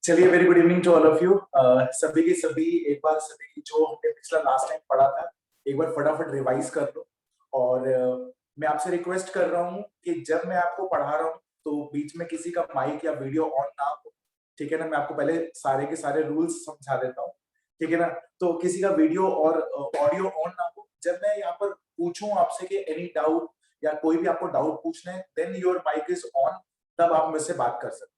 चलिए, very good evening to all of you. सभी की सभी एक बार सभी की जो हमने पिछला लास्ट टाइम पढ़ा था एक बार फटाफट रिवाइज कर लो। और मैं आपसे रिक्वेस्ट कर रहा हूँ कि जब मैं आपको पढ़ा रहा हूँ तो बीच में किसी का माइक या वीडियो ऑन ना हो। ठीक है ना? मैं आपको पहले सारे के सारे रूल्स समझा देता हूँ। ठीक है ना? तो किसी का वीडियो और ऑडियो ऑन ना हो। जब मैं यहाँ पर पूछूं आपसे कि एनी डाउट या कोई भी आपको डाउट पूछना है, then your mic is on, तब आप मुझसे बात कर सकते हैं।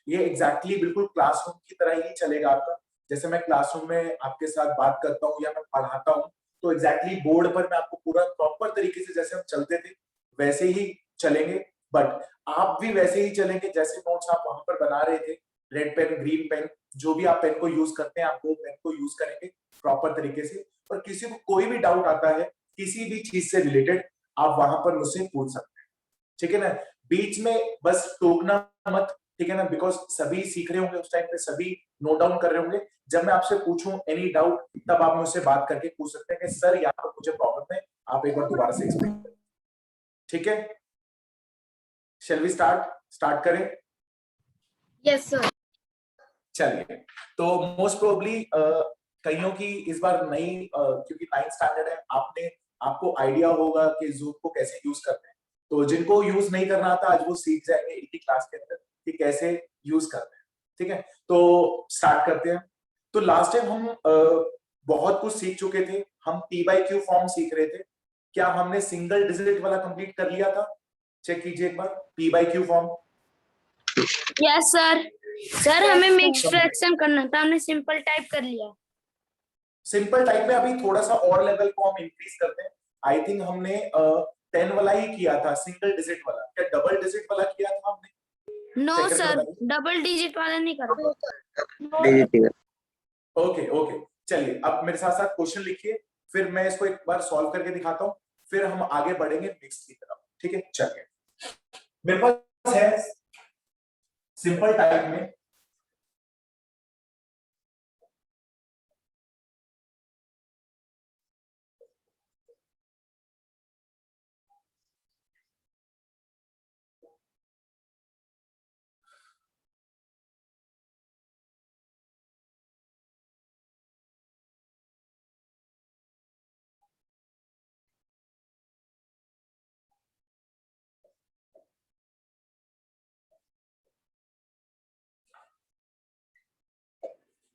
ये एग्जैक्टली बिल्कुल क्लासरूम की तरह ही चलेगा आपका। जैसे मैं क्लासरूम में आपके साथ बात करता हूँ या मैं पढ़ाता हूँ, तो एग्जैक्टली बोर्ड पर मैं आपको पूरा प्रॉपर तरीके से जैसे हम चलते थे वैसे ही चलेंगे। बट आप भी वैसे ही चलेंगे जैसे नोट्स आप वहां पर बना रहे थे। रेड पेन, ग्रीन पेन, जो भी आप पेन को यूज करते हैं, आप वो पेन को यूज करेंगे प्रॉपर तरीके से। और किसी को कोई भी डाउट आता है किसी भी चीज से रिलेटेड, आप वहां पर मुझसे पूछ सकते हैं। ठीक है ना? बीच में बस टोकना मत। ठीक है ना? बिकॉज सभी सीख रहे होंगे उस टाइम पे, सभी नोट डाउन कर रहे होंगे। जब मैं आपसे पूछूं एनी डाउट, तब आप मुझसे बात करके पूछ सकते हैं कि सर यहाँ पर मुझे प्रॉब्लम है, आप एक बार दोबारा से एक्सप्लेन करें। ठीक है? शैल वी स्टार्ट करें? Yes sir. चलिए, तो मोस्ट प्रोबेबली कईयों की इस बार नई क्योंकि 9th स्टैंडर्ड है, आपको आइडिया होगा कि जूम को कैसे यूज करते हैं। तो जिनको यूज नहीं करना आता, आज वो सीख जाएंगे इसी क्लास के अंदर कि कैसे यूज करते हैं। ठीक है? तो स्टार्ट करते हैं। तो लास्ट टाइम हम बहुत कुछ सीख चुके थे। हम पी बाई क्यू फॉर्म सीख रहे थे। क्या हमने सिंगल डिजिट वाला कंप्लीट कर लिया था? चेक कीजिए एक बार, P by Q form. Yes sir. Sir हमें मिक्स फ्रैक्शन करना था, हमने सिंपल टाइप कर लिया। सिंपल टाइप में अभी थोड़ा सा और लेवल को हम इंक्रीज करते हैं। आई थिंक हमने 10 वाला ही किया था, सिंगल डिजिट वाला। क्या डबल डिजिट वाला किया था हमने? नो सर, डबल डिजिट वाला नहीं करा। ओके ओके, चलिए अब मेरे साथ साथ क्वेश्चन लिखिए, फिर मैं इसको एक बार सॉल्व करके दिखाता हूँ, फिर हम आगे बढ़ेंगे मिक्स की तरफ। ठीक है? चलिए, मेरे पास है सिंपल टाइप में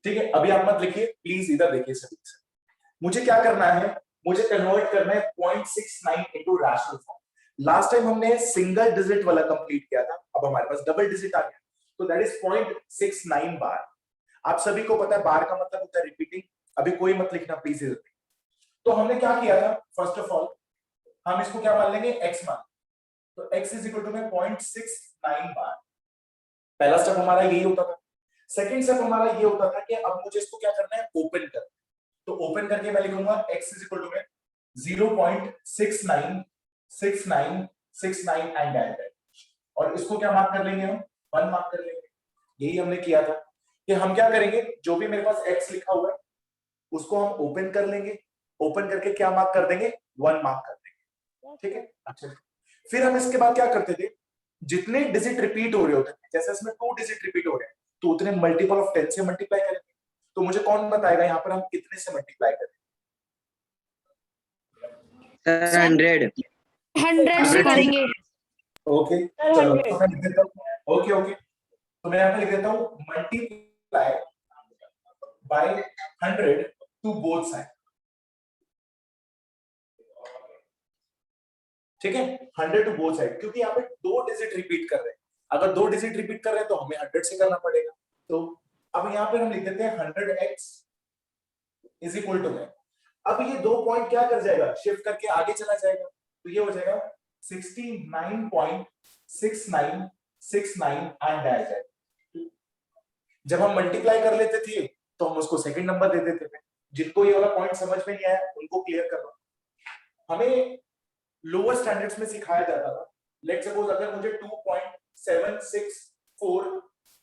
ठीक है, अभी आप मत लिखिए प्लीज, इधर देखिए सभी से। मुझे क्या करना है? मुझे कन्वर्ट करना है 0.69 into rational form. Last time हमने सिंगल डिजिट वाला कंप्लीट किया था, अब हमारे पास डबल डिजिट आ गया, तो दैट इज 0.69 बार। आप सभी को पता है बार का मतलब होता है रिपीटिंग। अभी कोई मत लिखना प्लीज इधर। तो हमने क्या किया था? फर्स्ट ऑफ ऑल हम इसको क्या मान लेंगे? x मान। तो x इज इक्वल टू में 0.69 बार। पहला स्टेप हमारा यही होता था। सेकंड स्टेप हमारा ये होता था कि अब मुझे इसको क्या करना है? ओपन कर। तो ओपन करके मैं लिखूंगा x इज इक्वल टू में 0.696969 एंड एंड। और इसको क्या मार्क कर लेंगे? हम 1 मार्क कर लेंगे। यही हमने किया था कि हम क्या करेंगे, जो भी मेरे पास x लिखा हुआ है उसको हम ओपन कर लेंगे। ओपन करके क्या मार्क कर देंगे? 1 मार्क कर देंगे। ठीक है? अच्छा, फिर हम इसके बाद क्या करते थे? जितने डिजिट रिपीट हो रहे होते थे, जैसे इसमें 2 डिजिट रिपीट हो रहे हैं, तो उतने मल्टीपल ऑफ 10 से मल्टीप्लाई करेंगे। तो मुझे कौन बताएगा यहाँ पर हम कितने से मल्टीप्लाई करें? 100 से करेंगे। ओके, चलो तो मैं लिख देता हूँ। ओके ओके, तो मैं यहाँ पे लिख देता हूँ multiply by 100 to both side. ठीक है? 100 टू बोथ साइड, क्योंकि यहाँ पे 2 डिजिट रिपीट कर रहे हैं। अगर 2 डिजिट रिपीट कर रहे हैं तो हमें 100 से करना पड़ेगा। तो अब यहाँ पे हम लिख देते हैं 100x इज इक्वल टू में, अब ये 2 पॉइंट क्या कर जाएगा? शिफ्ट करके आगे चला जाएगा। तो ये हो जाएगा 69.6969 एंड आ जाएगा। जब हम मल्टीप्लाई कर लेते थे तो हम उसको सेकंड नंबर दे देते थे। जिनको ये वाला पॉइंट समझ में नहीं आया उनको क्लियर कर दो। हमें लोअर स्टैंडर्ड्स में सिखाया जाता था, लेट सपोज अगर मुझे 2.764,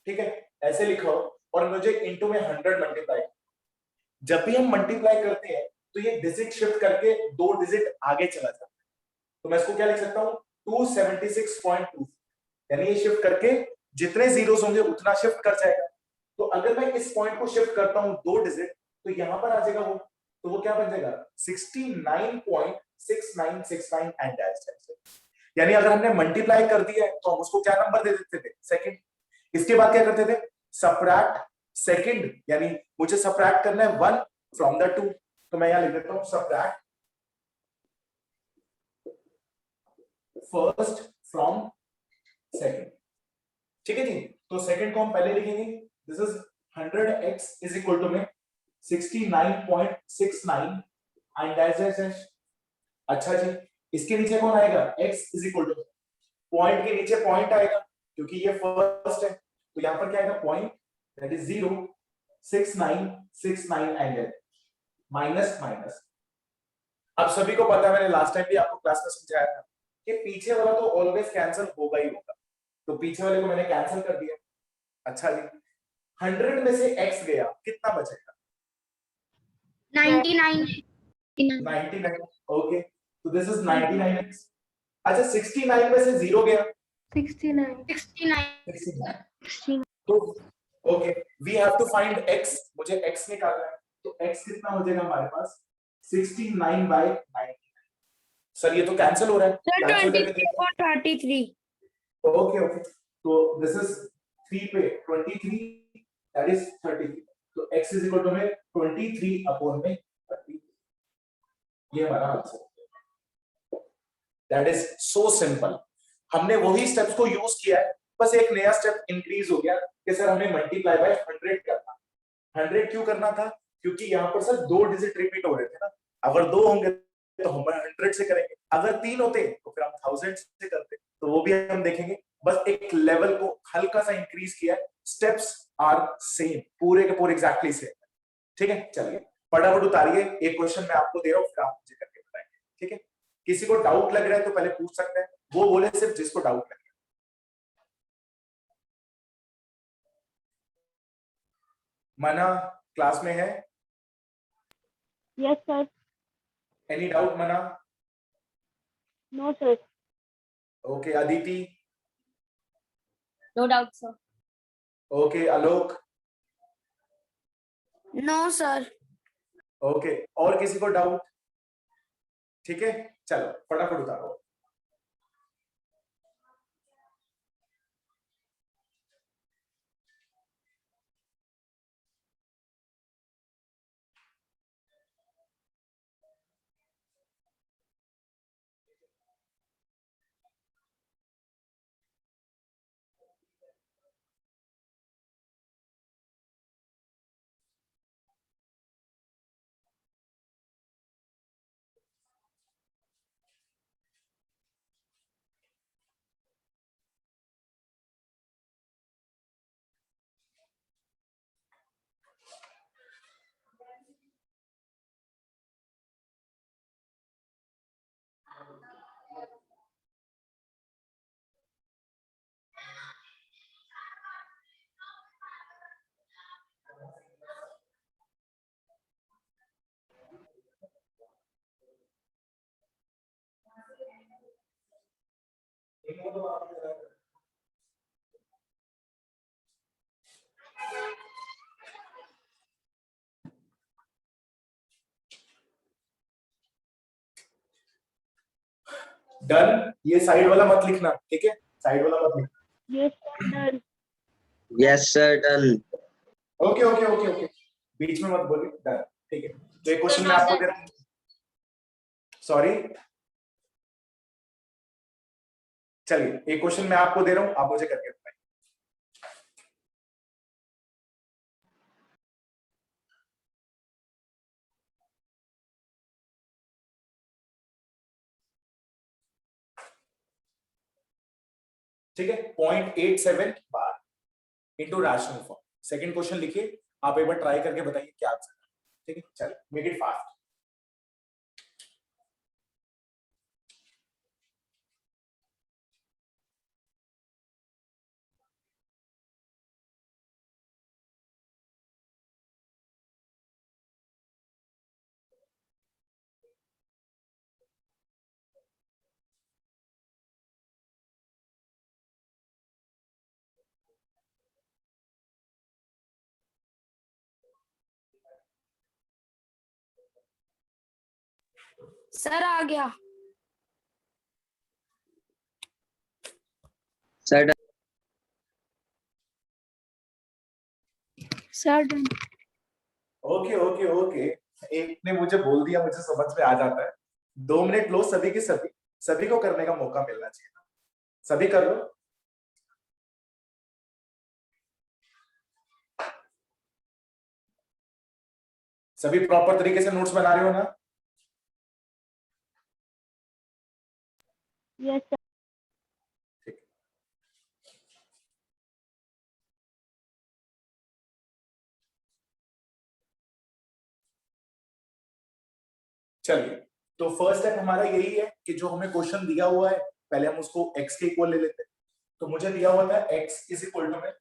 ठीक है, ऐसे लिखा हो और मुझे इनटू में 100 मल्टीप्लाई। जब भी हम मल्टीप्लाई करते हैं तो ये डिजिट शिफ्ट करके 2 डिजिट आगे चला जाता है। तो मैं इसको क्या लिख सकता हूँ? 276.2, यानी ये शिफ्ट करके जितने जीरोस होंगे उतना शिफ्ट कर जाएगा। तो अगर मैं इस पॉइंट को शिफ्ट करता हूं 2 डिजिट, तो यहां पर आ जाएगा वो, तो वो क्या बन जाएगा 69.6969 एंड डैश डैश। यानी अगर हमने मल्टीप्लाई कर दिया है तो हम उसको क्या नंबर दे देते थे, सेकंड। इसके बाद क्या करते थे, सबट्रैक्ट सेकंड, यानी मुझे सबट्रैक्ट करना है 1 फ्रॉम द 2, तो मैं यहां लिख देता हूं सबट्रैक्ट फर्स्ट फ्रॉम सेकंड। ठीक है जी, तो सेकंड को हम पहले लिखेंगे, this is 100x is equal to में 69.69 एंड डैश डैश डैश। अच्छा जी, इसके नीचे कौन आएगा, x is equal to, point के नीचे पॉइंट आएगा क्योंकि ये फर्स्ट है, तो यहां पर क्या आएगा point, that is 0 6969 angle minus minus. अब सभी को पता है, मैंने लास्ट टाइम भी आपको क्लास में समझाया था कि पीछे वाला तो ऑलवेज कैंसिल होगा ही होगा, तो पीछे वाले को मैंने कैंसिल कर दिया। अच्छा जी, 100 में से x गया, कितना बचेगा 99 99, ओके, तो दिस इज 99x। अच्छा 69 में से 0 गया 69 तो okay, we have to find x, मुझे x निकालना है, तो x कितना हो जाएगा हमारे पास 69/99। सर ये तो कैंसिल हो रहा है, सर कैंसिल करके देखो। 23 ओके ओके, तो दिस इज 3 पे 23, दैट इज 33, तो x इज इक्वल टू में 23/30, ये हमारा answer. That is so simple. हमने वही स्टेप्स को यूज किया है, बस एक नया स्टेप इंक्रीज हो गया कि सर हमें मल्टीप्लाई बाय 100 करना। 100 क्यों करना था, क्योंकि यहाँ पर सर 2 डिजिट रिपीट हो रहे थे ना, अगर 2 होंगे तो हम 100 से करेंगे, अगर 3 होते तो फिर हम 1000 से करते, तो वो भी हम देखेंगे। बस एक लेवल को हल्का सा इंक्रीज किया, स्टेप्स आर सेम, पूरे के पूरे एग्जैक्टली सेम। ठीक है, चलिए फटाफट उतारिए, एक क्वेश्चन मैं आपको दे रहा हूँ, फिर आप मुझे करके बताएंगे। ठीक है, किसी को डाउट लग रहा है तो पहले पूछ सकते हैं, वो बोले सिर्फ जिसको डाउट लग रहा है। मना क्लास में है? Yes sir. एनी डाउट मना? No sir. Okay Aditi? No doubt sir. Okay Alok? No sir. Okay, और किसी को डाउट? ठीक है, चलो फटाफट उतारो। डन, ये साइड वाला मत लिखना, ठीक है, साइड वाला मत लिखना। Yes sir done. Yes sir done. Okay okay okay okay, बीच में मत बोलिए, डन, ठीक है। तो एक क्वेश्चन मैं आपको दे रहा हूं, सॉरी, चलिए एक क्वेश्चन मैं आपको दे रहा हूं, आप मुझे करके बताइए। ठीक है, 0.87 bar into rational form. Second question लिखिए, आप एक बार ट्राई करके बताइए क्या आंसर है। ठीक है, चलिए मेक इट फास्ट। सर आ गया। Sir done. Sir done. Okay okay okay, एक ने मुझे बोल दिया, मुझे समझ में आ जाता है। 2 मिनट लो सभी के सभी, सभी को करने का मौका मिलना चाहिए। सभी कर लो। सभी प्रॉपर तरीके से नोट्स बना रहे हो ना? Yes sir. चलिए, तो फर्स्ट स्टेप हमारा यही है कि जो हमें क्वेश्चन दिया हुआ है पहले हम उसको x के इक्वल ले लेते हैं। तो मुझे दिया हुआ था x इज इक्वल टू में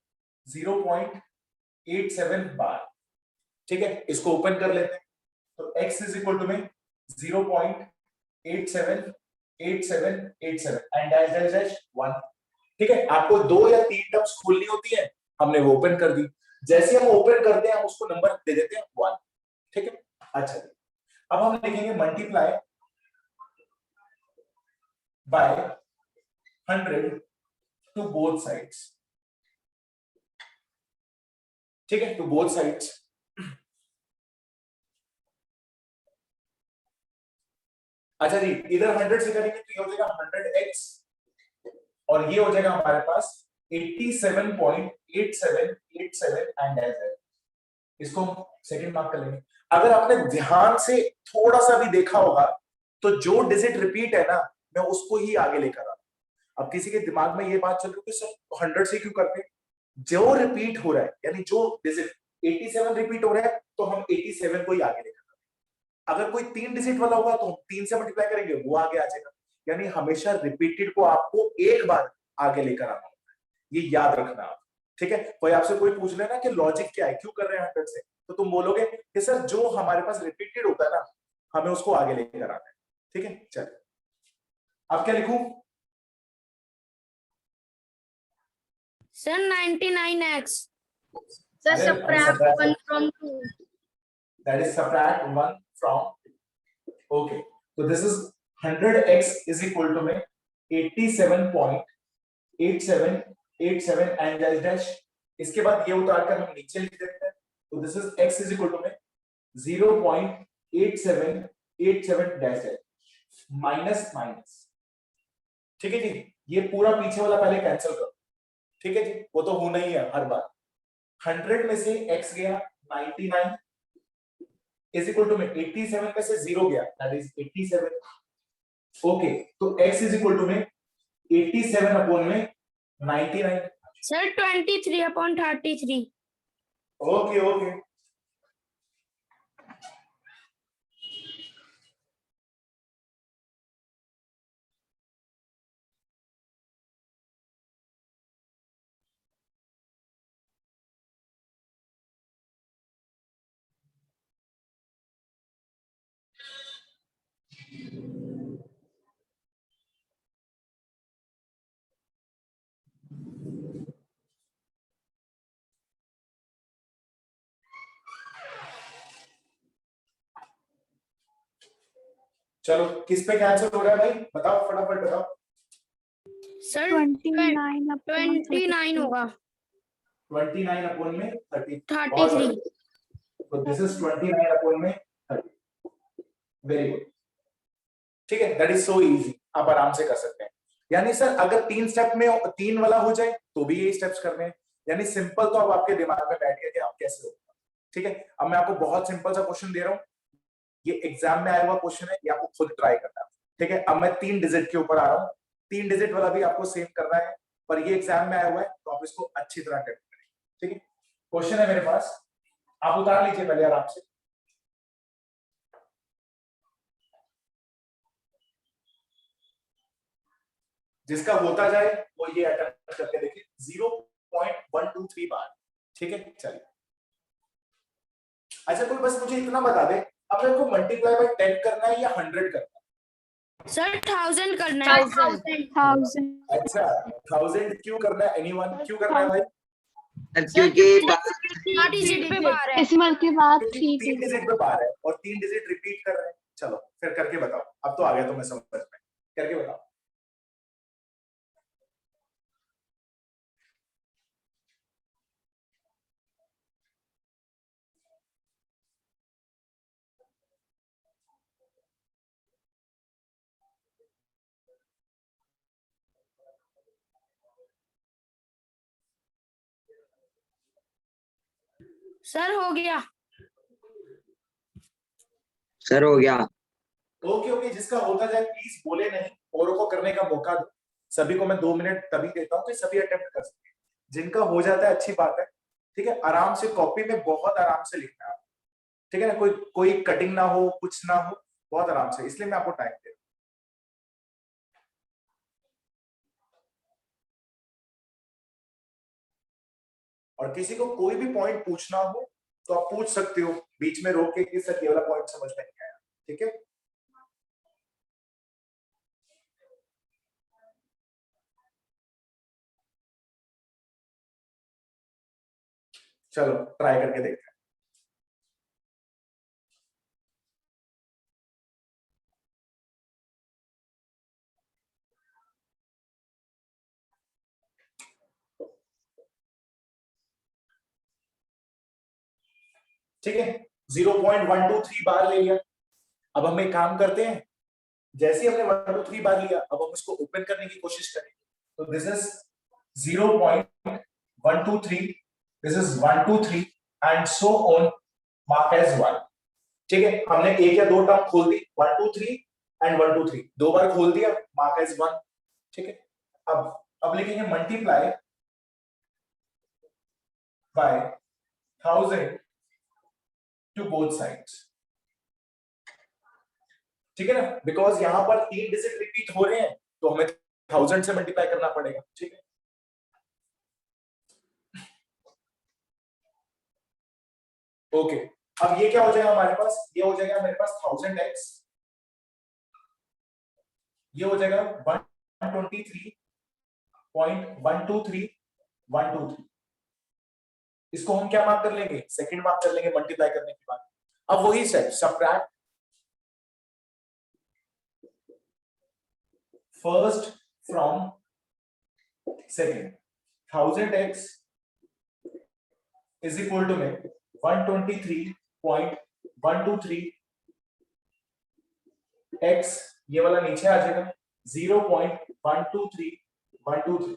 0.87 बार। ठीक है, इसको ओपन कर लेते हैं। तो x इज इक्वल टू में 0.878787 एंड डैश डैश डैश 1। ठीक है, आपको 2 या 3 टर्म्स खोलनी होती है, हमने वो ओपन कर दी। जैसे हम ओपन करते हैं हम उसको नंबर दे देते हैं 1। ठीक है, अच्छा अब हम लिखेंगे multiply by 100 to both sides. ठीक है, टू बोथ साइड्स। अच्छा जी, इधर 100 से करेंगे तो ये हो जाएगा 100x और ये हो जाएगा हमारे पास 87.8787 एंड एज। इसको सेकंड मार्क कर लेंगे। अगर आपने ध्यान से थोड़ा सा भी देखा होगा तो जो डिजिट रिपीट है ना, मैं उसको ही आगे लेकर आ रहा हूं। अब किसी के दिमाग में ये बात चल रही है कि सर 100 से क्यों करते हैं? जो रिपीट हो रहा है, यानी जो डिजिट 87 रिपीट हो रहा है तो हम 87 को ही आगे लेकर आते हैं। अगर कोई 3 डिजिट वाला होगा तो हम 3 से मल्टीप्लाई करेंगे, वो आगे आ जाएगा। यानी हमेशा रिपीटेड को आपको एक बार आगे लेकर आना होता है, ये याद रखना आप। ठीक है, कोई आपसे कोई पूछ लेना कि लॉजिक क्या है, क्यों कर रहे हैं 100 से, तो तुम बोलोगे कि सर जो हमारे पास रिपीटेड होता है ना, हमें उसको आगे लेकर आना है। ठीक है, चलिए अब क्या लिखूं? Sir 99x। Sir subtract 1 from 2. That is subtract 1 from. Okay, so this is 100x is equal to में 87.8787 and dash dash। इसके बाद ये उतार कर हम नीचे लिख देते हैं। तो this is x is equal to में 0.8787 dash dash माइनस माइनस। ठीक है जी, ये पूरा पीछे वाला पहले कैंसिल करो। ठीक है जी, वो तो होना ही है हर बार। 100 में से x गया 99 इज इक्वल टू में 87 में से 0 गया, दैट इज 87। ओके, तो x इज इक्वल टू में 87 अपॉन में 99। सर 23/33। ओके ओके, चलो किस पे कैंसिल हो रहा है भाई, बताओ फटाफट बताओ। सर 29 होगा। 29 अपॉन में 30। 33। तो दिस इज 29 अपॉन में 30। Very good. ठीक है, दैट इज सो इजी, आप आराम से कर सकते हैं। यानी सर अगर 3 स्टेप में 3 वाला हो जाए तो भी ये स्टेप्स करने हैं। यानी सिंपल तो अब आपके दिमाग में बैठ गया कि आप कैसे होगा। ठीक है, अब मैं आपको बहुत सिंपल सा क्वेश्चन दे रहा हूं, ये एग्जाम में आया हुआ क्वेश्चन है, ये आपको खुद ट्राई करना है। ठीक है, अब मैं 3 डिजिट के ऊपर आ रहा हूँ, 3 डिजिट वाला भी आपको सेव करना है, पर ये एग्जाम में आया हुआ है तो आप इसको अच्छी तरह अटेम्प्ट करें। ठीक है, क्वेश्चन है मेरे पास, आप उतार लीजिए पहले आराम से। जिसका होता जाए वो ये अटेम्प्ट करके देखिए 0.123 बार। ठीक है, चलिए। अच्छा कोई बस मुझे इतना बता दे, अब मेरे को मल्टीप्लाई बाय 10 करना है या 100 करना है? सर 1000 करना है। 1000। अच्छा 1000 क्यों करना है? एनीवन क्यों करना है भाई? क्योंकि डिजिट पे बार है। डेसिमल के बाद 3 डिजिट पे बार है और 3 डिजिट रिपीट कर रहे हैं, चलो फिर करके बताओ, अब तो आ गया तुम्हें समझ में, करके बताओ। सर हो गया। सर हो गया। ओके ओके, जिसका होता जाए प्लीज बोले नहीं, औरों को करने का मौका दो। सभी को मैं 2 मिनट तभी देता हूँ कि सभी अटेम्प्ट कर सके। जिनका हो जाता है अच्छी बात है, ठीक है। आराम से कॉपी में बहुत आराम से लिखना है, ठीक है ना। कोई कोई कटिंग ना हो, कुछ ना हो, बहुत आराम से, इसलिए मैं आपको टाइम दे रहा हूँ। और किसी को कोई भी पॉइंट पूछना हो तो आप पूछ सकते हो बीच में रोक के कि सर ये वाला पॉइंट समझ में नहीं आया, ठीक है। चलो ट्राई करके देखते हैं। ठीक है, 0.123 बार ले लिया। अब हम एक काम करते हैं, जैसे ही हमने 123 बार लिया, अब हम इसको ओपन करने की कोशिश करेंगे। तो this is 0.123, this is 123 and so on, mark as 1। ठीक है, हमने एक या दो टर्म खोल दी, 123 एंड 123 दो बार खोल दिया, मार्क एज 1। ठीक है, अब लिखेंगे multiply by 1000 to both sides. ठीक है ना, बिकॉज यहां पर 3 डिजिट रिपीट हो रहे हैं तो हमें 1000 से मल्टीप्लाई करना पड़ेगा। ठीक है, ओके। अब ये क्या हो जाएगा हमारे पास, ये हो जाएगा मेरे पास 1000x, ये हो जाएगा 123.123 इसको हम क्या मार्क कर लेंगे, सेकंड मार्क कर लेंगे मल्टीप्लाई करने के बाद। अब वही step, subtract first from second. 1000x is equal to में 123.123 x, ये वाला नीचे आ जाएगा 0.123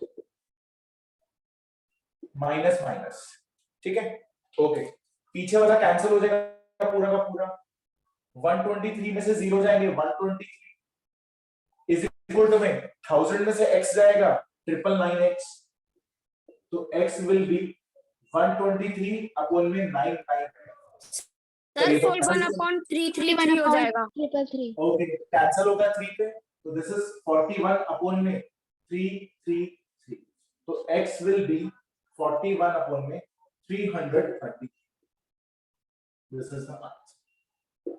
माइनस माइनस। ठीक है, ओके। पीछे वाला कैंसिल हो जाएगा पूरा का पूरा, 123 में से 0 जाएंगे, 123 इज इक्वल टू में 1000 में से x जाएगा 999x, तो x विल बी 123 अपॉन में 99। सर 41/333 हो जाएगा। ओके, कैंसिल होगा 3 पे, तो दिस इज 41 अपॉन में 333, तो x विल बी 41 अपॉन में 330। This is the answer.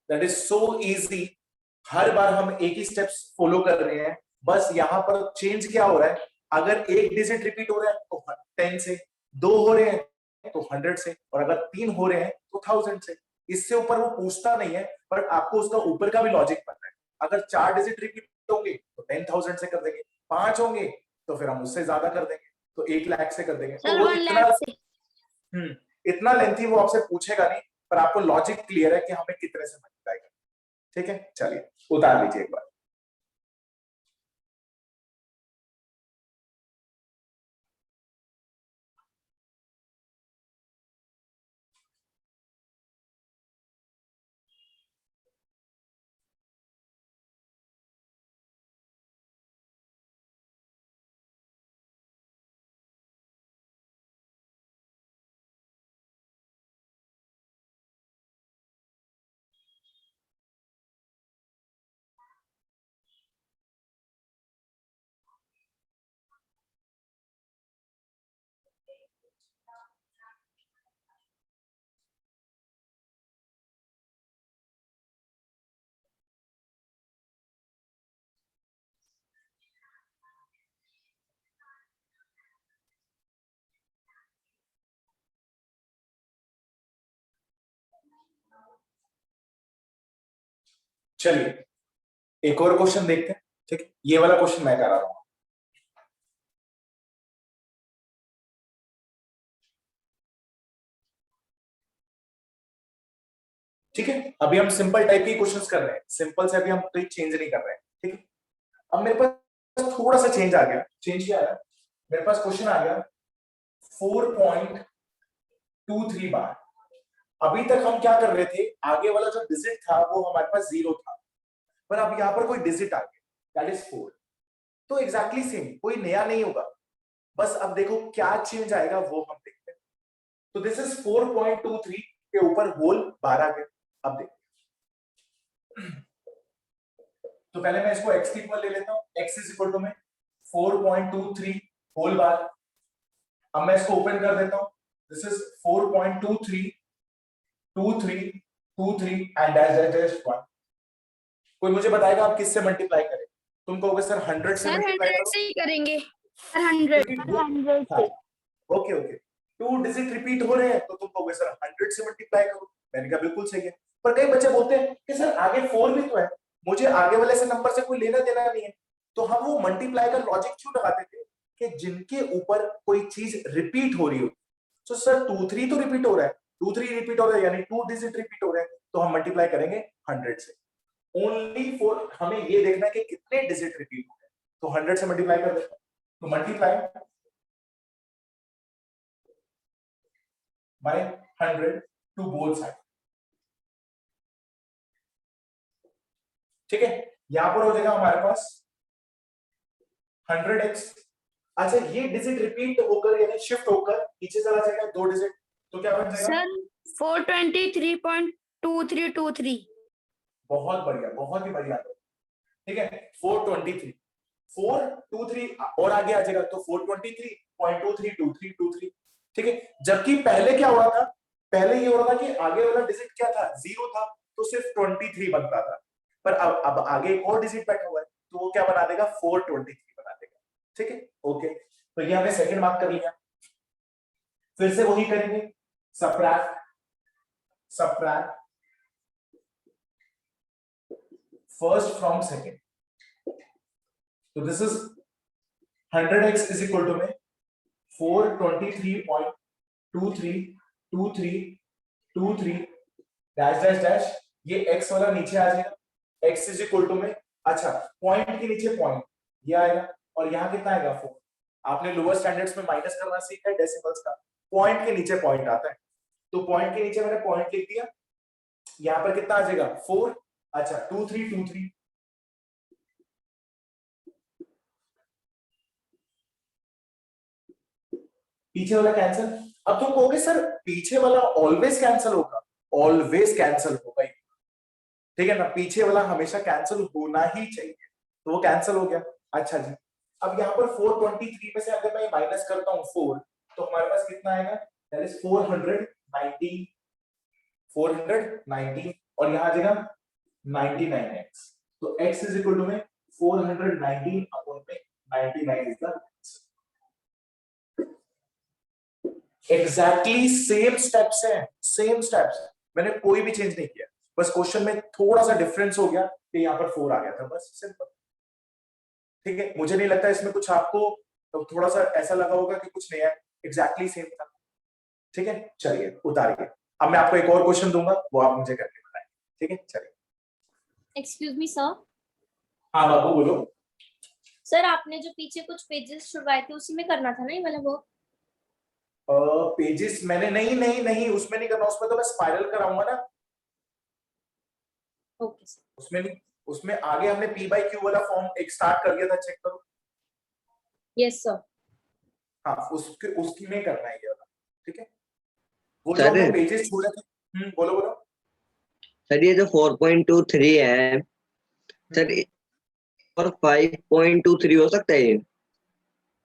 That is so easy. हर बार हम एक ही स्टेप्स फॉलो कर रहे हैं, बस यहाँ पर चेंज क्या हो रहा है, अगर एक डिजिट रिपीट हो रहा है तो 10 से, दो हो रहे हैं तो 100 से, और अगर 3 हो रहे हैं तो 1000 से। इससे ऊपर वो पूछता नहीं है, पर आपको उसका ऊपर का भी लॉजिक पता है। अगर 4 डिजिट रिपीट होंगे तो 10,000 से कर देंगे, 5 होंगे तो फिर हम उससे ज्यादा कर देंगे, तो 1,00,000 से कर देंगे। तो सर वो 1 इतना लाख से। इतना लेंथी वो आपसे पूछेगा नहीं, पर आपको लॉजिक क्लियर है कि हमें कितने से मल्टीप्लाई करना। ठीक है, चलिए उतार लीजिए एक बार। चलिए एक और क्वेश्चन देखते हैं। ठीक है, ये वाला क्वेश्चन मैं कर रहा हूं। ठीक है, अभी हम सिंपल टाइप के क्वेश्चंस कर रहे हैं, सिंपल से अभी हम कोई चेंज नहीं कर रहे हैं। ठीक है, अब मेरे पास थोड़ा सा चेंज आ गया। चेंज क्या आया, मेरे पास क्वेश्चन आ गया 4.23 बार। अभी तक हम क्या कर रहे थे, आगे वाला जो डिजिट था वो हमारे पास 0 था, पर अब यहाँ पर कोई डिजिट आ गया दैट इज 4। तो एग्जैक्टली सेम, कोई नया नहीं होगा, बस अब देखो क्या चेंज आएगा वो हम देखते हैं। तो दिस इज 4.23 के ऊपर होल बार आ गए। अब देखते हैं, तो पहले मैं इसको x की इक्वल ले लेता हूं, x इज इक्वल टू में 4.23 होल बार। अब मैं इसको ओपन कर देता हूं, this is 4.23 and dash dash dash 1। कोई मुझे बताएगा आप किससे मल्टीप्लाई करें? तुम कहोगे सर 100 से सर मल्टीप्लाई 100 करो। से ही करेंगे सर, 100 हाँ, ओके ओके, 2 डिजिट रिपीट हो रहे हैं तो तुम कहोगे सर 100 से मल्टीप्लाई करो। मैंने कहा बिल्कुल सही है, पर कई बच्चे बोलते हैं कि सर आगे 4 भी तो है, मुझे आगे वाले से नंबर से कोई लेना देना नहीं है। तो हम वो मल्टीप्लाई का लॉजिक क्यों लगाते थे कि जिनके ऊपर कोई चीज रिपीट हो रही हो। तो सर 2 3 तो रिपीट हो रहा है, 2 3 रिपीट हो रहा है यानी 2 डिजिट रिपीट हो रहे हैं, तो हम मल्टीप्लाई करेंगे 100 से। ओनली फॉर हमें ये देखना है कि कितने डिजिट रिपीट हो रहे हैं, तो 100 से मल्टीप्लाई कर देते हैं। तो multiply by 100 to both side. ठीक है, यहां पर हो जाएगा हमारे पास 100x। अच्छा, ये डिजिट रिपीट होकर यानी शिफ्ट होकर नीचे चला जाएगा 2 डिजिट, तो क्या बन जाएगा सर 423.2323। बहुत बढ़िया, बहुत ही बढ़िया। ठीक है, 423 423 और आगे आ जाएगा तो 423.232323। ठीक है, जबकि पहले क्या हो रहा था, पहले ये हो रहा था कि आगे वाला डिजिट क्या था, 0 था, तो सिर्फ 23 बनता था, पर अब आगे एक और डिजिट बैठा हुआ है तो वो क्या बना देगा, 423 बना देगा। ठीक है, ओके, तो ये हमने सेकंड मार्क कर लिया। फिर से वही करेंगे, subtract subtract first from second. तो this is 100x is equal to में 423.232323 डैश डैश डैश, ये x वाला नीचे आ जाएगा, x इज इक्वल टू में, अच्छा पॉइंट के नीचे पॉइंट ये आएगा, और यहाँ कितना आएगा 4। आपने लोअर स्टैंडर्ड्स में माइनस करना सीखा है डेसिमल्स का, पॉइंट के नीचे पॉइंट आता है, तो पॉइंट के नीचे मैंने पॉइंट लिख दिया, यहाँ पर कितना आ जाएगा 4। अच्छा 2323, पीछे वाला कैंसिल। अब तुम कहोगे सर पीछे वाला ऑलवेज कैंसिल होगा, ऑलवेज कैंसिल होगा ही, ठीक है ना, पीछे वाला हमेशा कैंसिल होना ही चाहिए, तो वो कैंसिल हो गया। अच्छा जी, अब यहाँ पर 423 में से अगर मैं माइनस करता हूँ 4, तो हमारे पास कितना आएगा, दैट इज 419 419, और यहाँ आ जाएगा 99x, तो x इज इक्वल टू में 419 अपॉन में 99 is the exactly same steps हैं, सेम स्टेप्स, मैंने कोई भी चेंज नहीं किया, बस क्वेश्चन में थोड़ा सा डिफरेंस हो गया कि यहाँ पर 4 आ गया था, बस सिंपल। ठीक है, मुझे नहीं लगता इसमें कुछ आपको तो थोड़ा सा ऐसा लगा होगा कि कुछ नया, एग्जैक्टली सेम था। ठीक है, चलिए उतारिए, अब मैं आपको एक और क्वेश्चन दूंगा, वो आप मुझे करके बताएं। ठीक है, चलिए। Excuse me sir. हाँ बाबू बोलो। सर आपने जो पीछे कुछ पेजेस छुड़वाए थे उसी में करना था ना ये वाला वर्क? पेजेस मैंने नहीं नहीं नहीं उसमें नहीं करना, उसमें तो मैं स्पाइरल कराऊंगा ना। Okay sir. उसमें नहीं, उसमें आगे हमने P by Q वाला फॉर्म एक स्टार्ट कर दिया था, चेक करो। Yes sir. हाँ, उसकी में करना है ये वाला। ठीक है, वो सर, जो हमने पेजेस छोड़े थे। बोलो बोलो। सर ये जो 4.23 है सर, और 5.23 हो सकता है ये?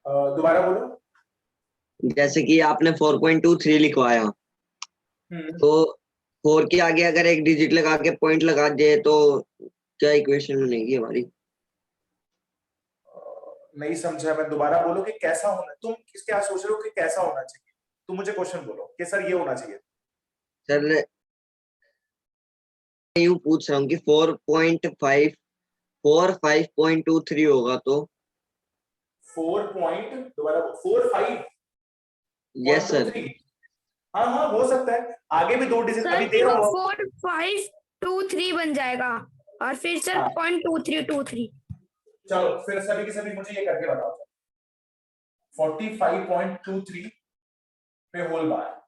दोबारा बोलो। जैसे कि आपने 4.23 लिखवाया, तो 4 के आगे अगर एक डिजिट लगा के पॉइंट लगा दे तो क्या इक्वेशन बनेगी हमारी? नहीं समझा मैं, दोबारा बोलो कि कैसा होना, तुम क्या सोच रहे हो कि कैसा होना चाहिए, तुम मुझे क्वेश्चन बोलो कि सर ये होना चाहिए। सर यूं पूछ रहा हूँ कि 4.5 होगा तो 4 पॉइंट दोबारा 4 5 यस सर। 1 2 3। हाँ हाँ हो सकता है, आगे भी 2 डिजिट सर अभी दे फिर रहा वो हूँ। 4523 बन जाएगा और फिर सर हाँ 0.2323। चलो फिर सभी के सभी मुझे ये करके बताओ, 45.23 पे होल बार,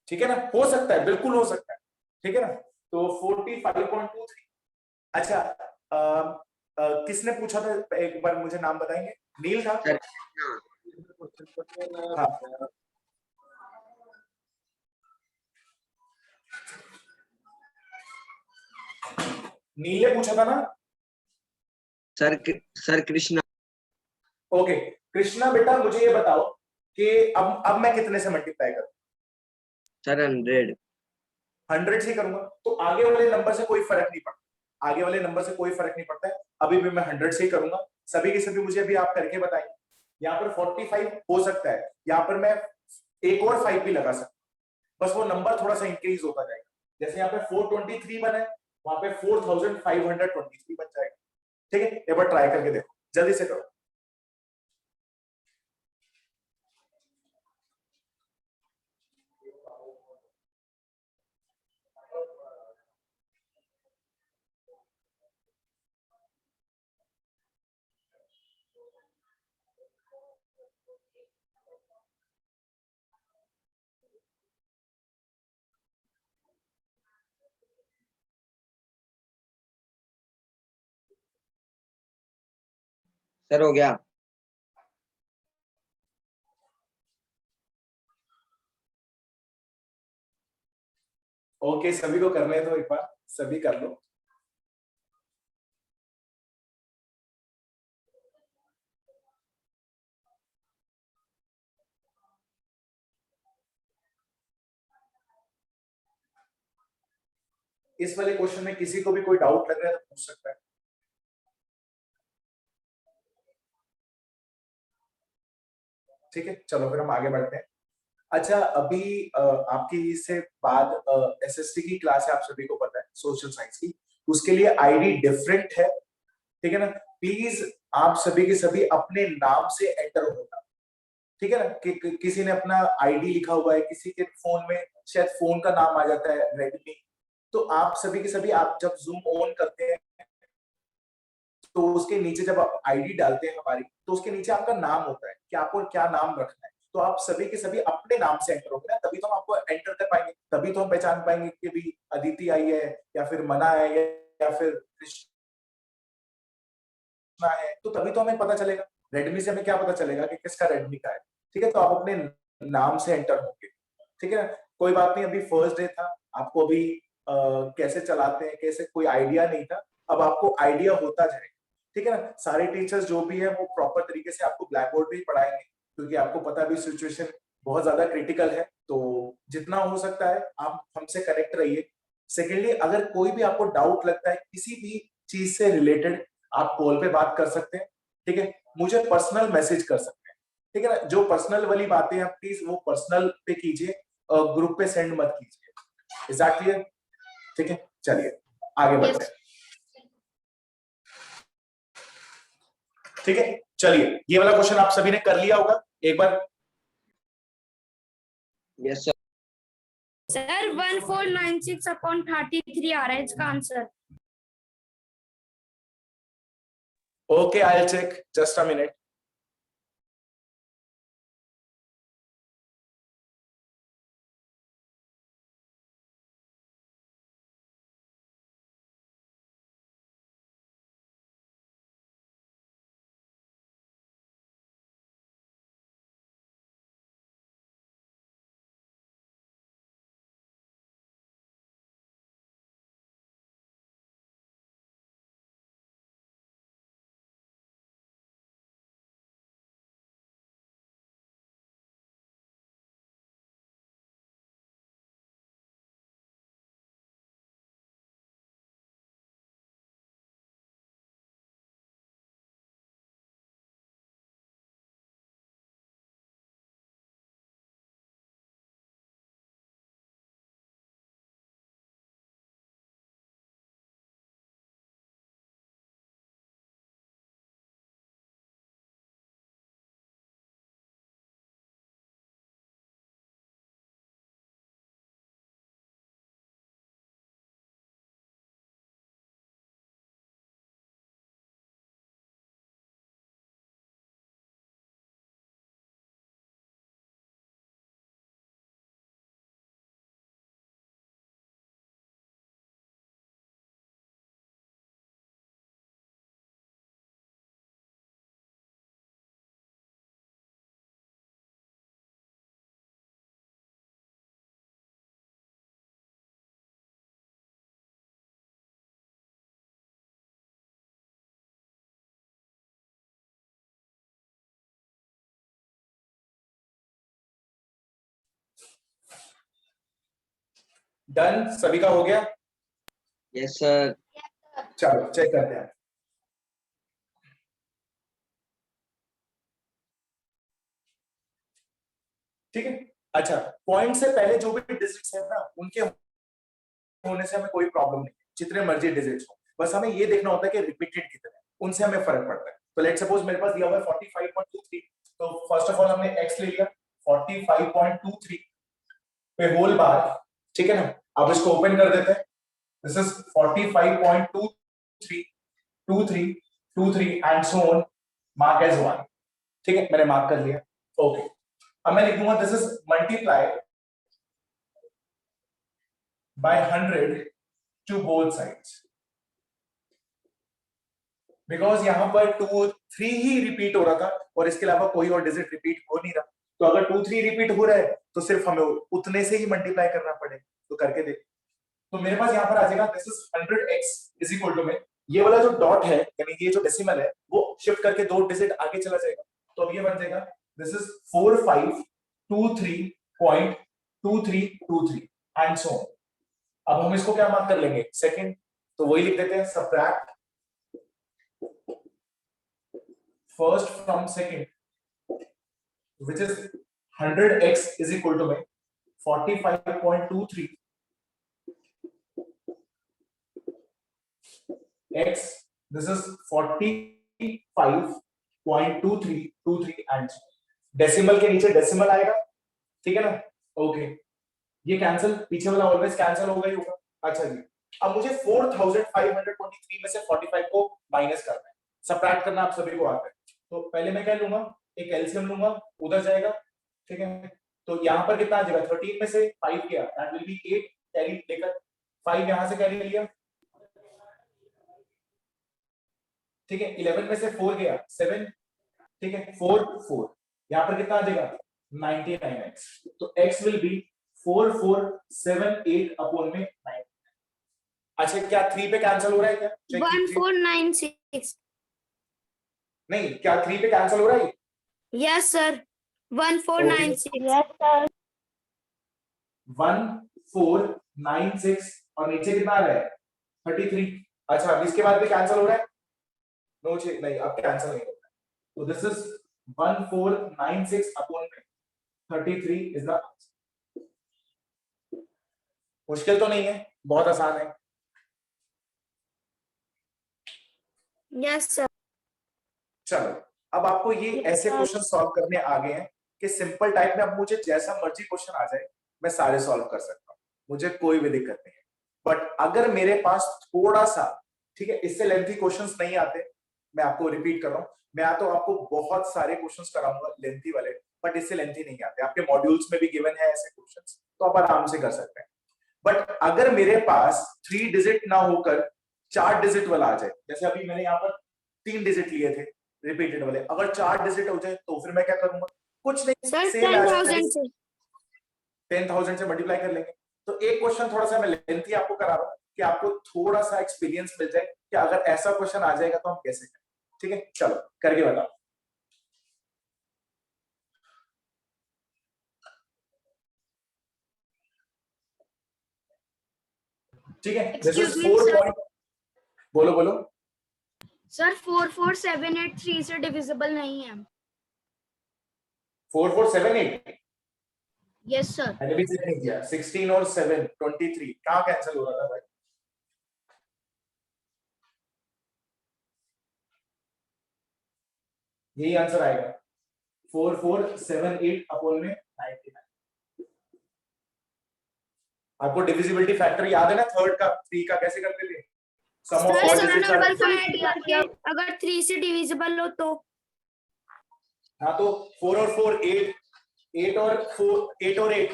ठीक है ना, हो सकता है, बिल्कुल हो सकता है, ठीक है ना। तो 45.23। अच्छा किसने पूछा था, एक बार मुझे नाम बताएंगे। नील था। सर हाँ नील ने पूछा था ना। Sir sir Krishna. Okay Krishna बेटा मुझे ये बताओ कि अब मैं कितने से मल्टीप्लाई करूं। सर 100। 100 से करूंगा तो आगे वाले नंबर से कोई फर्क नहीं पड़ता, आगे वाले नंबर से कोई फर्क नहीं पड़ता है, अभी भी मैं 100 से ही करूंगा। सभी के सभी मुझे अभी आप करके बताएंगे। यहाँ पर 45 हो सकता है, यहाँ पर मैं एक और 5 भी लगा सकता हूँ, बस वो नंबर थोड़ा सा इंक्रीज होता जाएगा। जैसे यहाँ पे 423 बना है, वहां पे 4523 बन जाएगा। ठीक है, एक बार ट्राई करके देखो, जल्दी से करो। सर हो गया। ओके सभी को करने दो, एक बार सभी कर लो। इस वाले क्वेश्चन में किसी को भी कोई डाउट लग रहा है तो पूछ सकता है। ठीक है चलो फिर हम आगे बढ़ते हैं। अच्छा अभी आपकी इससे बाद एसएसटी की क्लास है, आप सभी को पता है, सोशल साइंस की, उसके लिए आईडी डिफरेंट है, ठीक है ना। प्लीज आप सभी के सभी अपने नाम से एंटर होना, ठीक है ना। किसी ने अपना आईडी लिखा हुआ है, किसी के फोन में शायद फोन का नाम आ जाता है रेडमी, तो आप सभी के सभी आप जब जूम ऑन करते हैं तो उसके नीचे जब आप आईडी डालते हैं हमारी, तो उसके नीचे आपका नाम होता है कि आपको क्या नाम रखना है, तो आप सभी के सभी अपने नाम से एंटर होंगे ना, तभी तो हम आपको एंटर कर पाएंगे, तभी तो हम पहचान पाएंगे कि भी अदिति आई है या फिर मना है या फिर कृष्णा है, तो तभी तो हमें पता चलेगा। रेडमी से हमें क्या पता चलेगा कि किसका रेडमी का है। ठीक है, तो आप अपने नाम से एंटर होंगे, ठीक है ना। कोई बात नहीं, अभी फर्स्ट डे था, आपको अभी कैसे चलाते हैं कैसे कोई आइडिया नहीं था, अब आपको आइडिया होता जाएगा, ठीक है ना। सारे टीचर्स जो भी है वो प्रॉपर तरीके से आपको ब्लैक बोर्ड पे ही पढ़ाएंगे, क्योंकि आपको पता भी सिचुएशन बहुत ज्यादा क्रिटिकल है, तो जितना हो सकता है आप हमसे कनेक्ट रहिए। सेकेंडली अगर कोई भी आपको डाउट लगता है किसी भी चीज से रिलेटेड, आप कॉल पे बात कर सकते हैं, ठीक है, मुझे पर्सनल मैसेज कर सकते हैं, ठीक है ना। जो पर्सनल वाली बातें आप प्लीज वो पर्सनल पे कीजिए, ग्रुप पे सेंड मत कीजिए। Is that clear? ठीक है चलिए आगे बढ़ते हैं। ठीक है चलिए, ये वाला क्वेश्चन आप सभी ने कर लिया होगा एक बार। Yes sir. सर 1496/33 आ रहा है इसका answer. Okay I will check, just a minute. Done, सभी का हो गया? Yes sir. चलो चेक करते हैं। ठीक है, अच्छा, पॉइंट से पहले जो भी डिजिट्स है ना, उनके होने से हमें कोई प्रॉब्लम नहीं, जितने मर्जी डिजिट्स हो, बस हमें ये देखना होता है कि रिपीटेड कितने, उनसे हमें फर्क पड़ता है। तो लेट सपोज मेरे पास दिया हुआ है 45.23, तो फर्स्ट ऑफ ऑल हमने x ले लिया 45.23 पे होल बार, ठीक है ना। अब इसको ओपन कर देते हैं, this is 45.23 23 23 and so on, mark as 1। ठीक है, मैंने मार्क कर लिया। ओके, अब मैं लिखूंगा this is multiply by 100 to both sides, because यहां पर 2 3 ही रिपीट हो रहा था और इसके अलावा कोई और डिजिट रिपीट हो नहीं रहा। तो अगर 2 3 रिपीट हो रहा है तो सिर्फ हमें उतने से ही मल्टीप्लाई करना पड़ेगा। तो करके देख, तो मेरे पास यहां पर आ जाएगा this is 100x is equal to में, ये वाला जो डॉट है यानी ये जो डेसिमल है वो शिफ्ट करके 2 डिजिट आगे चला जाएगा। तो अब ये बन जाएगा this is 4523.2323 and so on. अब हम इसको क्या मार्क कर लेंगे, सेकंड, तो वही लिख देते हैं, subtract first from second, which is 100x is equal to 45.23 x, this is 45.2323 and decimal के नीचे डेसिमल आएगा, ठीक है ना। ओके, ये कैंसिल, पीछे वाला ऑलवेज कैंसिल होगा ही होगा। अच्छा जी, अब मुझे 4523 में से 45 को माइनस करना है, सबट्रैक्ट करना आप सभी को आता है। तो पहले मैं क्या लूंगा, एक एलसीएम लूंगा, उधर जाएगा, ठीक है। तो यहाँ पर कितना आ जाएगा, 13 में से 5 गया, दैट विल बी 8, कैरी लेकर 5 यहां से कैरी लिया, ठीक है। 11 में से 4 गया 7, ठीक है, 4 4, यहाँ पर कितना आ जाएगा 99x, तो x विल बी 4478 अपॉन में 9। अच्छा, क्या 3 पे कैंसिल हो रहा है क्या? 1496। नहीं, क्या 3 पे कैंसिल हो रहा है? Yes sir, 1496। Yes sir. 1496 और नीचे कितना आ रहा है 33। अच्छा, अब इसके बाद भी कैंसिल हो रहा है? नो नहीं, अब कैंसिल नहीं होता। तो दिस इज 1496 अपॉन में 33 इज द आंसर। मुश्किल तो नहीं है, बहुत आसान है। Yes sir. चलो, अब आपको ये ऐसे क्वेश्चन सॉल्व करने आ गए हैं कि सिंपल टाइप में अब मुझे जैसा मर्जी क्वेश्चन आ जाए मैं सारे सॉल्व कर सकता हूँ, मुझे कोई भी दिक्कत नहीं है। बट अगर मेरे पास थोड़ा सा, ठीक है, इससे लेंथी क्वेश्चंस नहीं आते, मैं आपको रिपीट कर रहा हूँ, मैं या तो आपको बहुत सारे क्वेश्चंस कराऊंगा लेंथी वाले, बट इससे लेंथी नहीं आते, आपके मॉड्यूल्स में भी गिवन है ऐसे क्वेश्चंस, तो आप आराम से कर सकते हैं। बट अगर मेरे पास 3 डिजिट ना होकर 4 डिजिट वाला आ जाए, जैसे अभी मैंने यहाँ पर 3 डिजिट लिए थे रिपीटेड वाले, अगर 4 डिजिट हो जाए तो फिर मैं क्या करूंगा, कुछ नहीं, सर सेम 10,000 से 10,000 से मल्टीप्लाई कर लेंगे। तो एक क्वेश्चन थोड़ा सा मैं लेंथी आपको करा रहा हूँ कि आपको थोड़ा सा एक्सपीरियंस मिल जाए कि अगर ऐसा क्वेश्चन आ जाएगा तो हम कैसे करें। ठीक है, चलो करके बताओ। ठीक है, दिस इज 4 बोलो बोलो सर 4478 से डिविजिबल नहीं है। 4478 यस सर। मैंने भी चेक नहीं किया। 16 और 7 23 कहाँ कैंसिल हो रहा था भाई? यही आंसर आएगा 4478 अपॉन में 99। आपको डिविजिबिलिटी फैक्टर याद है ना, थर्ड का 3 का कैसे करते थे? सम ऑफ ऑल डिजिट्स आर, अगर 3 से डिविजिबल हो तो हाँ, तो 4 और 4 8, 8 और 4 8 और 8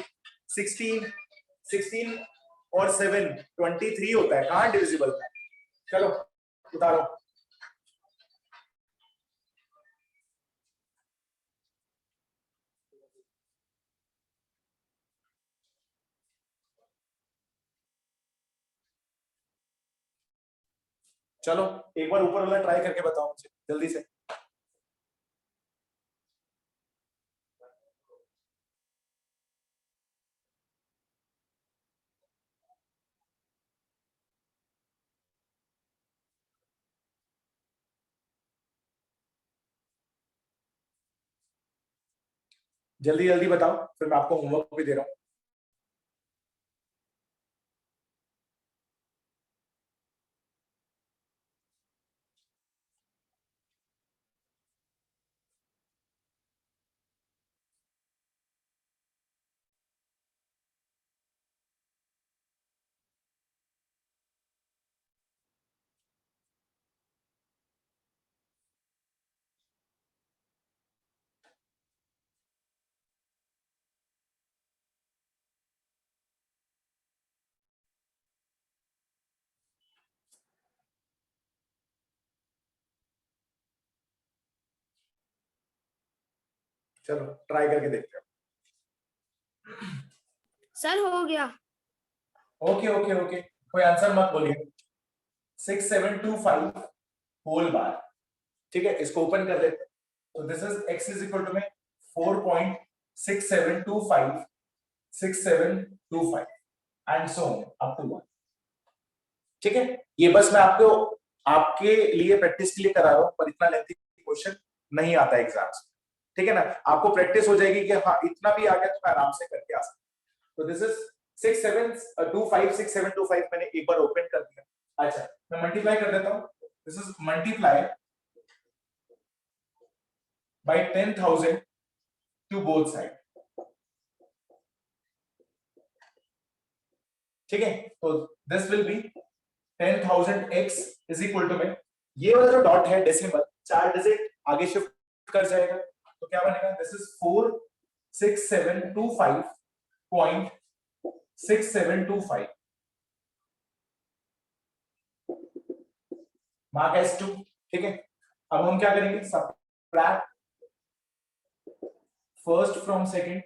16, 16 और 7 23 होता है, कहाँ डिविजिबल है? चलो उतारो। चलो एक बार ऊपर वाला ट्राई करके बताओ मुझे जल्दी से। जल्दी जल्दी बताओ, फिर मैं आपको होमवर्क भी दे रहा हूँ। चलो ट्राई करके देखते हैं। सर हो गया। ओके ओके ओके, कोई आंसर मत बोलिए। 6725 होल बार, ठीक है, इसको ओपन कर लेते हैं। तो this is x is equal to में 4.6725 6725 and so on up to 1। ठीक है, ये बस मैं आपको आपके लिए प्रैक्टिस के लिए करा रहा हूं, पर इतना लेंथी क्वेश्चन नहीं आता एग्जाम्स में। ठीक है ना, आपको प्रैक्टिस हो जाएगी कि हाँ इतना भी आ गया तो मैं आराम से करके आ सकता हूं। तो दिस इज 6725 6725 मैंने एक बार ओपन कर दिया। अच्छा, मैं मल्टीप्लाई कर देता हूं। This is multiply by 10,000 to both side. ठीक है, तो this will be 10,000x is equal to में, ये वाला जो डॉट है डेसिमल 4 डिजिट आगे शिफ्ट कर जाएगा, तो क्या बनेगा? This is 46725.6725 mark S 2। ठीक है, अब हम क्या करेंगे? Subtract first from second.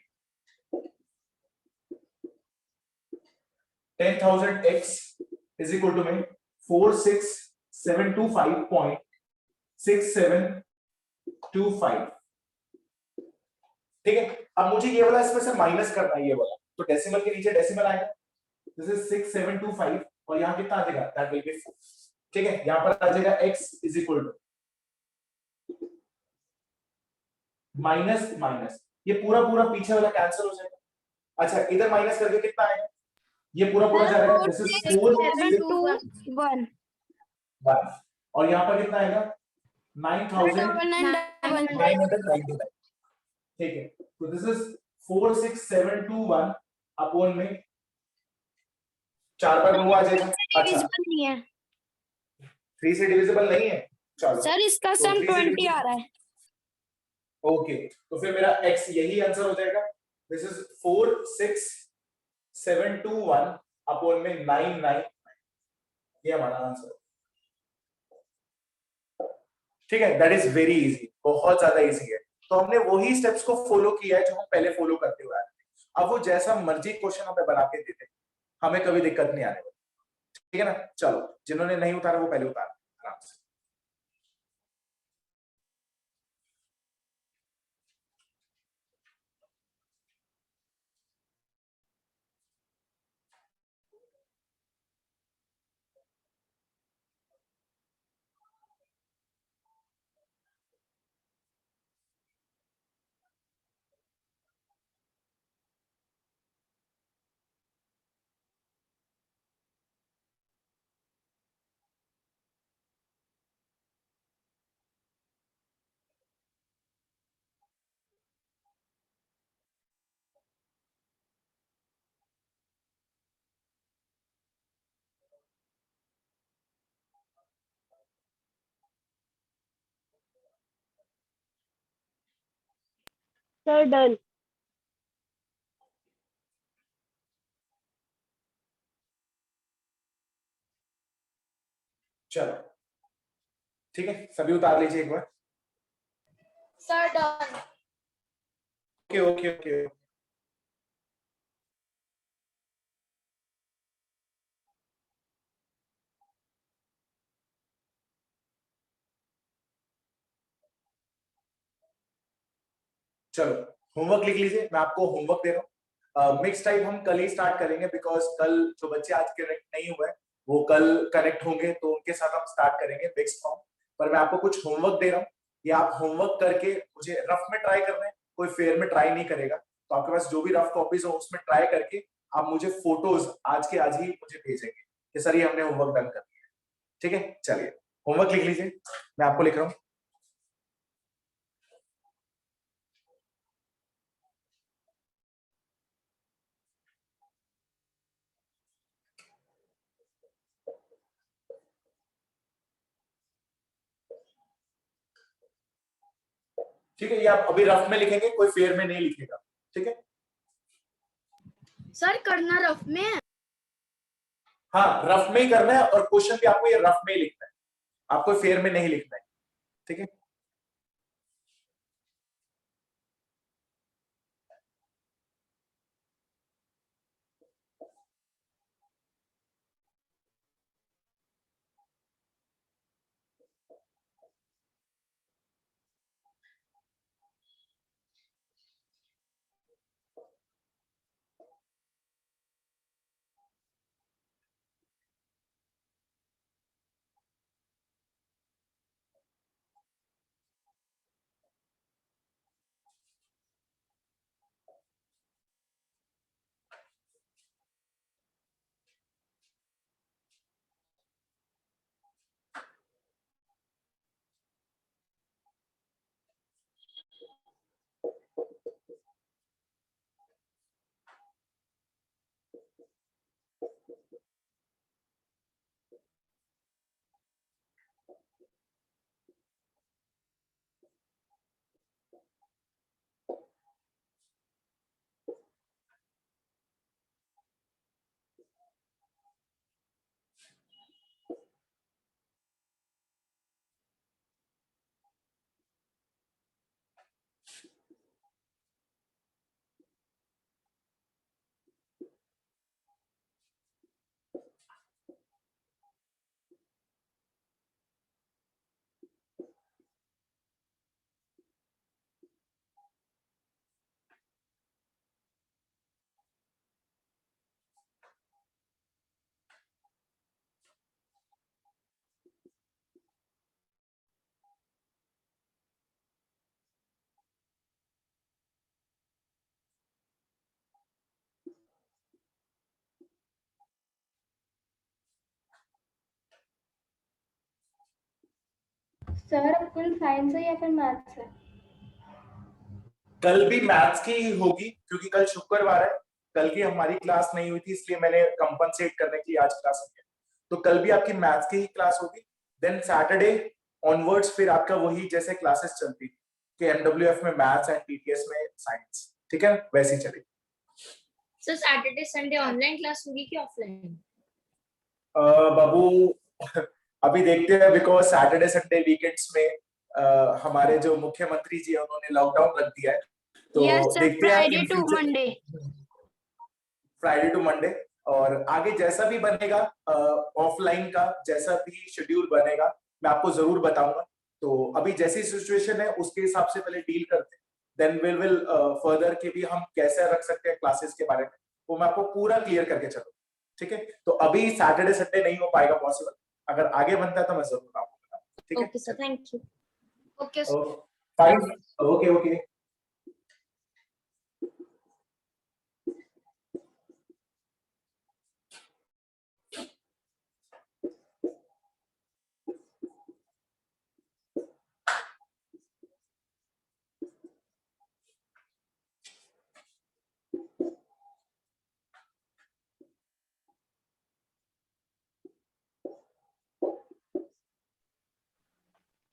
10,000x is equal to में 46725.6725। ठीक है, अब मुझे ये वाला इसमें से माइनस करना है, ये वाला, तो डेसिमल के नीचे डेसिमल आएगा। दिस इज 6725 और यहाँ कितना आ जाएगा? That will be 4। ठीक है, यहाँ पर आ जाएगा x is equal to minus minus, ये पूरा पूरा पीछे वाला कैंसिल हो जाएगा। अच्छा, इधर माइनस करके कितना आएगा? ये पूरा पूरा जाएगा। दिस इज 46721 और यहाँ पर कितना आएगा? 9,999। ठीक है, तो दिस इज 46721 अपॉन में 4 बार 9 आ जाएगा। अच्छा, नहीं है 3 से डिविजिबल नहीं है। चलो सर, इसका तो सम 3 से 20 आ रहा है। ओके, तो फिर मेरा x यही आंसर हो जाएगा। दिस इज 46721 अपॉन में 999, ये हमारा आंसर। ठीक है, दैट इज वेरी इजी, बहुत ज्यादा इजी है। तो हमने वही स्टेप्स को फॉलो किया है जो हम पहले फॉलो करते हुए आए थे। अब वो जैसा मर्जी क्वेश्चन हमें बना के देते, हमें कभी दिक्कत नहीं आने वाली। ठीक है ना, चलो जिन्होंने नहीं उतारा वो पहले उतारा आराम से। Sir done. चलो ठीक है, सभी उतार लीजिए एक बार। Sir done. Okay okay okay, चलो होमवर्क लिख लीजिए, मैं आपको होमवर्क दे रहा हूँ। मिक्स टाइप हम कल ही स्टार्ट करेंगे, बिकॉज कल जो बच्चे आज कनेक्ट नहीं हुए वो कल कनेक्ट होंगे, तो उनके साथ हम स्टार्ट करेंगे मिक्स फॉर्म। पर मैं आपको कुछ होमवर्क दे रहा हूँ, ये आप होमवर्क करके मुझे रफ में ट्राई करना है, कोई फेयर में ट्राई नहीं करेगा, तो आपके पास जो भी रफ कॉपीज हो उसमें ट्राई करके आप मुझे फोटोज आज के आज ही मुझे भेजेंगे कि सर ये हमने होमवर्क डन कर दिया। ठीक है, चलिए होमवर्क लिख लीजिए, मैं आपको लिख रहा हूँ। ठीक है, ये आप अभी रफ में लिखेंगे, कोई फेयर में नहीं लिखेगा। ठीक है सर करना रफ में है। हाँ, रफ में ही करना है और क्वेश्चन भी आपको ये रफ में ही लिखना है, आपको फेयर में नहीं लिखना है। ठीक है, सर अब कल साइंस है या फिर मैथ्स है? कल भी मैथ्स की ही होगी क्योंकि कल शुक्रवार है, कल की हमारी क्लास नहीं हुई थी इसलिए मैंने कंपनसेट करने के लिए आज क्लास की है। तो कल भी आपकी मैथ्स की ही क्लास होगी, देन सैटरडे ऑनवर्ड्स फिर आपका वही जैसे क्लासेस चलती कि एमडब्ल्यूएफ में मैथ्स एंड टीटीएस में साइंस। ठीक है, वैसे ही चलेगी। Sir Saturday Sunday online class होगी कि ऑफलाइन? बाबू अभी देखते हैं, बिकॉज सैटरडे संडे वीकेंड्स में हमारे जो मुख्यमंत्री जी है उन्होंने लॉकडाउन रख दिया है, तो यस सर, देखते हैं Friday in to future, Monday. Friday to Monday. और आगे जैसा भी बनेगा ऑफलाइन का जैसा भी शेड्यूल बनेगा मैं आपको जरूर बताऊंगा। तो अभी जैसी सिचुएशन है उसके हिसाब से पहले डील करते हैं, देन विल फर्दर के भी हम कैसे रख सकते हैं क्लासेस के बारे में, वो मैं आपको पूरा क्लियर करके चलूंगा। ठीक है, तो अभी सैटरडे संडे नहीं हो पाएगा पॉसिबल, अगर आगे बनता है तो मैं जरूर आपको बताऊंगा। ठीक है, okay sir, thank you. Okay fine, okay okay.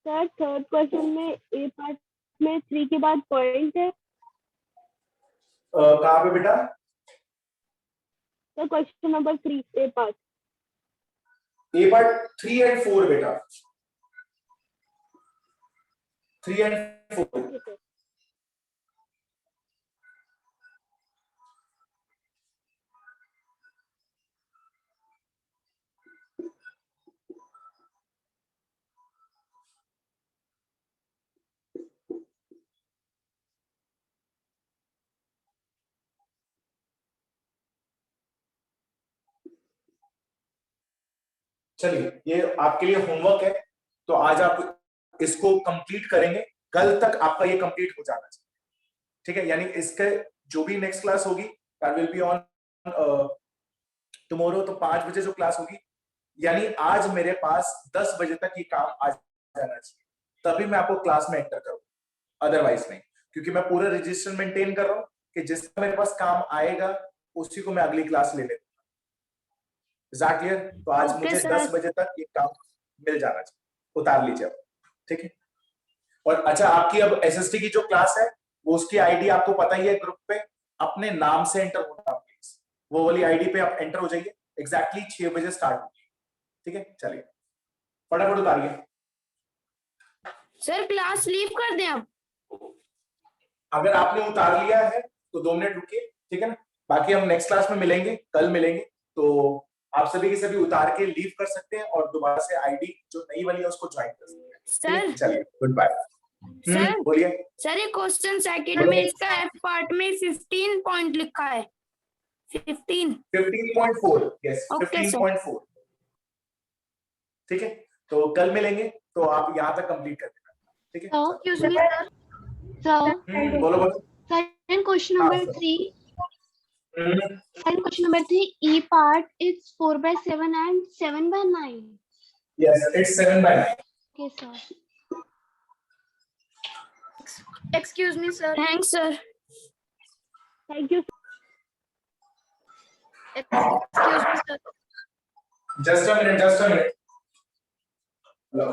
Sir third question में ए पार्ट में 3 के बाद पॉइंट है। कहाँ पे बेटा? Sir question number 3 A part. A part 3 and 4 बेटा, 3 एंड 4। चलिए ये आपके लिए होमवर्क है, तो आज आप इसको कंप्लीट करेंगे, कल तक आपका ये कंप्लीट हो जाना चाहिए। ठीक है, यानी इसके जो भी नेक्स्ट क्लास होगी that will be on tomorrow, तो 5 बजे जो क्लास होगी, यानी आज मेरे पास 10 बजे तक ये काम आ जाना चाहिए, तभी मैं आपको क्लास में एंटर करूँ, अदरवाइज नहीं, क्योंकि मैं पूरा रजिस्टर मेंटेन कर रहा हूँ कि जिसका मेरे पास काम आएगा उसी को मैं अगली क्लास ले लेता हूँ। Is that clear? तो आज Okay, मुझे sir. 10 बजे तक ये काम मिल जाना चाहिए, उतार लीजिए अब, ठीक है। और अच्छा, आपकी अब एसएसटी की जो क्लास है वो उसकी आईडी आपको पता ही है, ग्रुप पे अपने नाम से एंटर होना प्लीज, वो वाली आईडी पे आप एंटर हो जाइए, एग्जैक्टली 6 बजे स्टार्ट होगी, ठीक है। चलिए फटाफट उतारिए। सर क्लास लीव कर दें अब? अगर आपने उतार लिया है तो 2 मिनट रुकिए, ठीक है ना, बाकी हम नेक्स्ट क्लास में मिलेंगे, कल मिलेंगे, तो आप सभी के सभी उतार के लीव कर सकते हैं और दोबारा से आईडी जो नई वाली है उसको ज्वाइन कर सकते हैं। सर चलिए गुड बाय। सर बोलिए। सर ये क्वेश्चन सेकंड में इसका एफ पार्ट में 15 पॉइंट लिखा है, 15.4, यस Okay, sir. 15.4, ठीक है। तो कल मिलेंगे, तो आप यहाँ तक कंप्लीट कर देना, ठीक है। एक्सक्यूज मी सर, सर बोलो बोलो। सर क्वेश्चन हाँ, number sir. 3, hmm, question number 3, E part is 4/7 and 7/9. yes, it's 7/9. Okay, sir. Excuse me, sir. Thanks sir. Thank you. Excuse me, sir. Just a minute, just a minute. Hello.